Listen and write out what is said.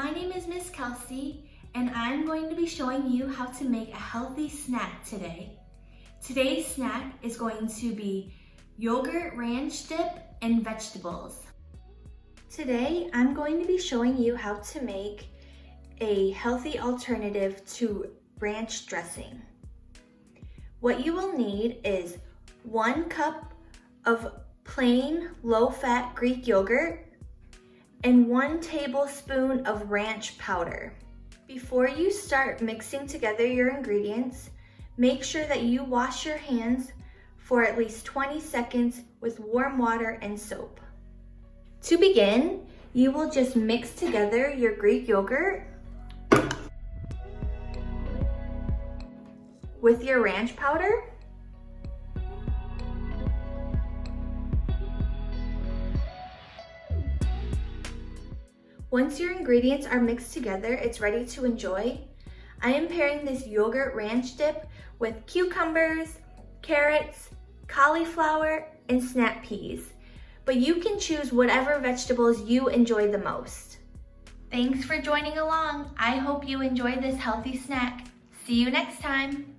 My name is Miss Kelsey, and I'm going to be showing you how to make a healthy snack today. Today's snack is going to be yogurt ranch dip and vegetables. Today, I'm going to be showing you how to make a healthy alternative to ranch dressing. What you will need is 1 cup of plain low-fat Greek yogurt and 1 tablespoon of ranch powder. Before you start mixing together your ingredients, make sure that you wash your hands for at least 20 seconds with warm water and soap. To begin, you will just mix together your Greek yogurt with your ranch powder. Once your ingredients are mixed together, it's ready to enjoy. I am pairing this yogurt ranch dip with cucumbers, carrots, cauliflower, and snap peas. But you can choose whatever vegetables you enjoy the most. Thanks for joining along. I hope you enjoy this healthy snack. See you next time.